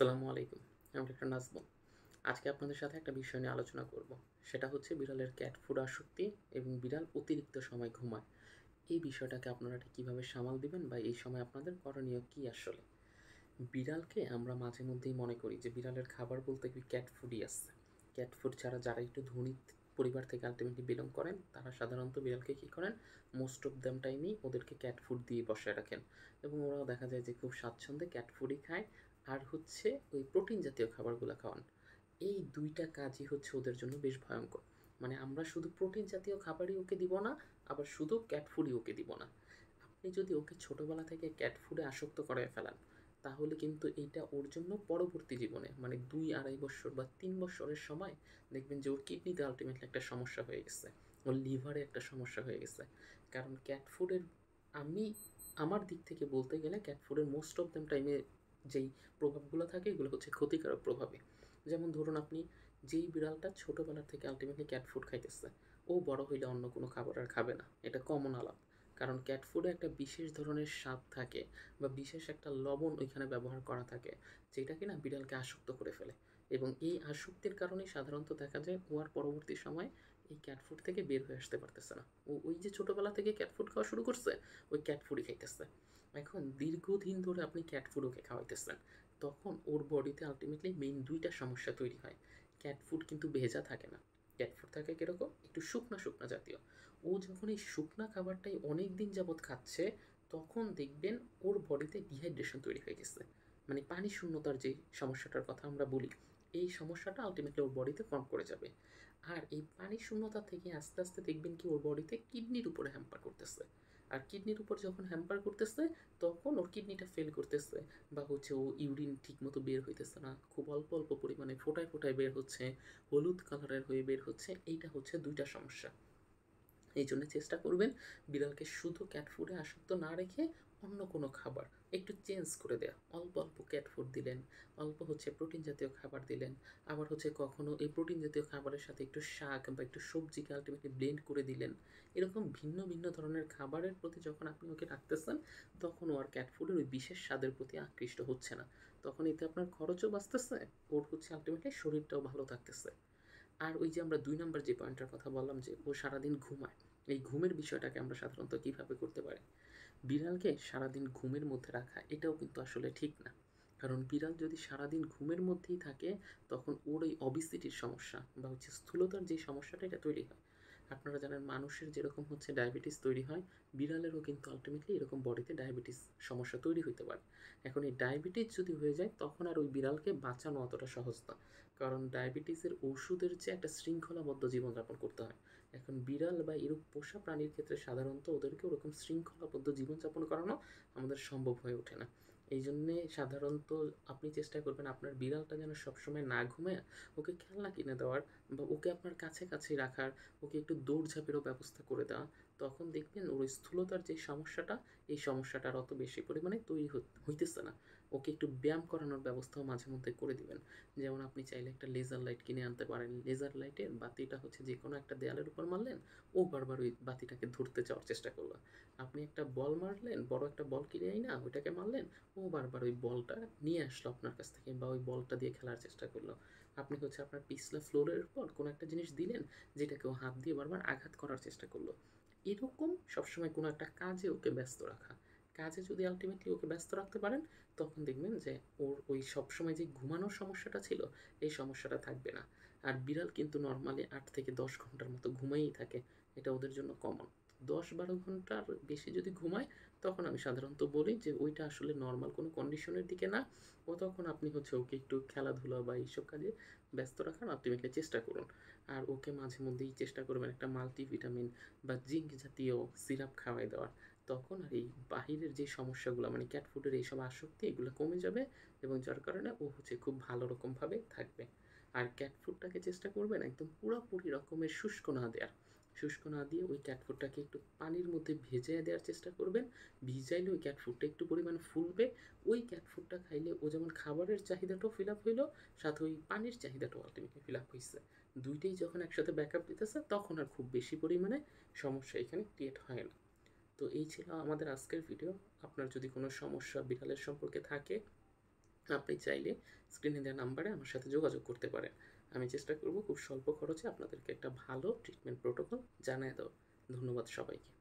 আসসালামু আলাইকুম। আমি ডক্টর নাজমুল। আজকে আপনাদের সাথে একটা বিষয় নিয়ে আলোচনা করব। সেটা হচ্ছে বিড়ালের ক্যাট ফুড আসক্তি এবং বিড়াল অতিরিক্ত সময় ঘুমায়। এই বিষয়টাকে আপনারা ঠিক কীভাবে সামাল দিবেন বা এই সময় আপনাদের করণীয় কী আসলে? বিড়ালকে আমরা মাঝে মধ্যেই মনে করি যে বিড়ালের খাবার বলতে কি ক্যাট ফুডই আছে। ক্যাট ফুড ছাড়া যারা একটু ধনী পরিবার থেকে আল্টিমেটলি বিলং করেন তারা সাধারণত বিড়ালকে কী করেন, মোস্ট অফ দ্যাম টাইমেই ওদেরকে ক্যাট ফুড দিয়ে বসায় রাখেন এবং ওরাও দেখা যায় যে খুব স্বাচ্ছন্দ্যে ক্যাট ফুডই খায়। আর হচ্ছে ওই প্রোটিন জাতীয় খাবারগুলো খাওয়ান। এই ২ টা কাজই হচ্ছে ওদের জন্য বেশ ভয়ঙ্কর। মানে আমরা শুধু প্রোটিন জাতীয় খাবারই ওকে দিব না, আবার শুধু ক্যাট ফুডই ওকে দিব না। আপনি যদি ওকে ছোটোবেলা থেকে ক্যাট ফুডে আসক্ত করায় ফেলান, তাহলে কিন্তু এইটা ওর জন্য পরবর্তী জীবনে মানে ২-২.৫ বৎসর বা ৩ বৎসরের সময় দেখবেন যে ওর কিডনিতে আল্টিমেটলি একটা সমস্যা হয়ে গেছে। ওর লিভারে একটা সমস্যা হয়ে গেছে। কারণ ক্যাট ফুডের আমি আমার দিক থেকে বলতে গেলে ক্যাট ফুডের মোস্ট অফ দ্যাম টাইমে যেই প্রভাবগুলো থাকে এগুলো হচ্ছে ক্ষতিকারক প্রভাবে। যেমন ধরুন আপনি যেই বিড়ালটা ছোটোবেলা থেকে আল্টিমেটলি ক্যাট ফুড খাইতেছে, ও বড় হইলে অন্য কোনো খাবার আর খাবে না। এটা কমন আলাপ। কারণ ক্যাট ফুডে একটা বিশেষ ধরনের স্বাদ থাকে বা বিশেষ একটা লবণ ওইখানে ব্যবহার করা থাকে, যেটা কিনা বিড়ালকে আসক্ত করে ফেলে। এবং এই আসক্তির কারণেই সাধারণত দেখা যায় ও আর পরবর্তী সময়ে এই ক্যাট ফুড থেকে বের হয়ে আসতে পারতেছে না। ও ওই যে ছোটোবেলা থেকে ক্যাট ফুড খাওয়া শুরু করছে, ওই ক্যাট ফুডই খাইতেছে। এখন দীর্ঘদিন ধরে আপনি ক্যাট ফুড ওকে খাওয়াইতেছেন, তখন ওর বডিতে আল্টিমেটলি মেইন ২ টা সমস্যা তৈরি হয়। ক্যাট ফুড কিন্তু ভেজা থাকে না। ক্যাট ফুড থাকে কিরকম? একটু শুকনা, শুকনা জাতীয়। ও যখন এই শুকনা খাবারটাই অনেক দিন যাবৎ খাচ্ছে, তখন দেখবেন ওর বডিতে ডিহাইড্রেশন তৈরি হয়ে গেছে। মানে পানি শূন্যতার যে সমস্যাটার কথা আমরা বলি, এই সমস্যাটা আল্টিমেটলি ওর বডিতে ফর্ম করে যাবে। আর এই পানি শূন্যতা থেকে আস্তে, আস্তে দেখবেন কি ওর বডিতে কিডনির উপরে হ্যাম্পার করতেছে। আর কিডনির উপর যখন হ্যাম্পার করতেছে, তখন ওর কিডনিটা ফেল করতেছে বা হচ্ছে ও ইউরিন ঠিকমতো বের হইতেছে না। খুব অল্প, অল্প পরিমাণে ফোঁটায়, ফোঁটায় বের হচ্ছে, হলুদ কালারের হয়ে বের হচ্ছে। এইটা হচ্ছে ২ টা সমস্যা। এইজন্য চেষ্টা করবেন বিড়ালকে শুধু ক্যাট ফুডে আসক্ত না রেখে অন্য কোনো খাবার একটু চেঞ্জ করে দেয়া। অল্প, অল্প ক্যাট ফুড দিলেন, অল্প হচ্ছে প্রোটিন জাতীয় খাবার দিলেন। আবার হচ্ছে কখনো এই প্রোটিন জাতীয় খাবারের সাথে একটু শাক বা একটু সবজিকে আল্টিমেটলি ব্লেন্ড করে দিলেন। এরকম ভিন্ন, ভিন্ন ধরনের খাবারের প্রতি যখন আপনি ওকে রাখতেছেন, তখন ও আর ক্যাট ফুডের ওই বিশেষ স্বাদের প্রতি আকৃষ্ট হচ্ছে না। তখন এতে আপনার খরচও বাঁচতেছে, ওর হচ্ছে আল্টিমেটলি শরীরটাও ভালো থাকতেছে। আর ওই যে আমরা ২ নাম্বার যে পয়েন্টটার কথা বললাম যে ও সারাদিন ঘুমায়। এই ঘুমের বিষয়টাকে আমরা সাধারণত কিভাবে করতে পারি? বিড়ালকে সারাদিন ঘুমের মধ্যে রাখা এটাও কিন্তু আসলে ঠিক না। কারণ বিড়াল যদি সারাদিন ঘুমের মধ্যেই থাকে, তখন ওর এই ওবেসিটির সমস্যা বা হচ্ছে স্থূলতার যে সমস্যাটা এটা তৈরি হয়। আপনারা জানেন মানুষের যেরকম হচ্ছে ডায়াবেটিস তৈরি হয়, বিড়ালেরও কিন্তু আল্টিমেটলি এরকম বডিতে ডায়াবেটিস সমস্যা তৈরি হইতে পারে। এখন এই ডায়াবেটিস যদি হয়ে যায় তখন আর ওই বিড়ালকে বাঁচানো অতটা সহজ না। কারণ ডায়াবেটিসের ওষুধের চেয়ে একটা শৃঙ্খলাবদ্ধ জীবনযাপন করতে হয়। এখন বিড়াল বা এরূপ পোষা প্রাণীর ক্ষেত্রে সাধারণত ওদেরকে ওরকম শৃঙ্খলাবদ্ধ জীবনযাপন করানো আমাদের সম্ভব হয়ে ওঠে না। এই জন্যে সাধারণত আপনি চেষ্টা করবেন আপনার বিড়ালটা যেন সবসময় না ঘুমায়া ওকে খেলনা কিনে দেওয়ার বা ওকে আপনার কাছে, কাছেই রাখার, ওকে একটু দৌড়ঝাঁপেরও ব্যবস্থা করে দেওয়া। তখন দেখবেন ওর ওই স্থূলতার যে সমস্যাটা, এই সমস্যাটা আর অত বেশি পরিমাণে তৈরি হইতেছে না। ওকে একটু ব্যায়াম করানোর ব্যবস্থাও মাঝে মধ্যে করে দিবেন। যেমন আপনি চাইলে একটা লেজার লাইট কিনে আনতে পারেন। লেজার লাইটের বাতিটা হচ্ছে যেকোনো একটা দেয়ালের উপর মারলেন, ও বারবার ওই বাতিটাকে ধরতে চাওয়ার চেষ্টা করলো। আপনি একটা বল মারলেন, বড় একটা বল কিনে আইনা ওইটাকে মারলেন, ও বারবার ওই বলটা নিয়ে আসলো আপনার কাছ থেকে বা ওই বলটা দিয়ে খেলার চেষ্টা করলো। আপনি হচ্ছে আপনার পিছলা ফ্লোরের উপর কোনো একটা জিনিস দিলেন, যেটাকে ও হাত দিয়ে বারবার আঘাত করার চেষ্টা করলো। এরকম সবসময় কোনো একটা কাজে ওকে ব্যস্ত রাখা। কাজে যদি আল্টিমেটলি ওকে ব্যস্ত রাখতে পারেন, তখন দেখবেন যে ওর ওই সবসময় যে ঘুমানোর সমস্যাটা ছিল, এই সমস্যাটা থাকবে না। আর বিড়াল কিন্তু নরমালি ৮ থেকে ১০ ঘন্টার মতো ঘুমায়েই থাকে। এটা ওদের জন্য কমন। ১০-১২ ঘন্টার বেশি যদি ঘুমায়, তখন আমি সাধারণত বলি যে ওইটা আসলে নরমাল কোনো কন্ডিশনের দিকে না। ও তখন আপনি হচ্ছে ওকে একটু খেলাধুলা বা এইসব কাজে ব্যস্ত রাখার আল্টিমেটলি চেষ্টা করুন। আর ওকে মাঝে মধ্যেই চেষ্টা করবেন একটা মাল্টিভিটামিন বা জিঙ্ক জাতীয় সিরাপ খাওয়ায় দেওয়ার। তখন আর এই বাহিরের যে সমস্যাগুলা মানে ক্যাট ফুডের এইসব আসক্তি এগুলো কমে যাবে এবং যার কারণে ও হচ্ছে খুব ভালো রকমভাবে থাকবে। আর ক্যাট ফুডটাকে চেষ্টা করবেন একদম পুরাপুরি রকমের শুষ্ক না দেওয়ার। শুষ্ক না দিয়ে ওই ক্যাট ফুডটাকে একটু পানির মধ্যে ভেজাইয়া দেওয়ার চেষ্টা করবেন। ভিজাইলে ওই ক্যাট ফুডটা একটু পরিমাণ ফুলবে। ওই ক্যাট ফুডটা খাইলে ও যেমন খাবারের চাহিদাটাও ফিল আপ হইলো, সাথে ওই পানির চাহিদাটাও আল্টিমেটলি ফিল আপ হইছে। ২ টাই যখন একসাথে ব্যাকআপ দিতেছে তখন আর খুব বেশি পরিমাণে সমস্যা এখানে ক্রিয়েট হয় না। তো এই ছিল আমাদের আজকের ভিডিও। আপনার যদি কোনো সমস্যা বিড়ালের সম্পর্কে থাকে আপনি চাইলে স্ক্রিনে দেওয়া নাম্বারে আমার সাথে যোগাযোগ করতে পারেন। আমি চেষ্টা করব খুব স্বল্প খরচে আপনাদেরকে একটা ভালো ট্রিটমেন্ট প্রোটোকল জানিয়ে দেওয়ার। ধন্যবাদ সবাইকে।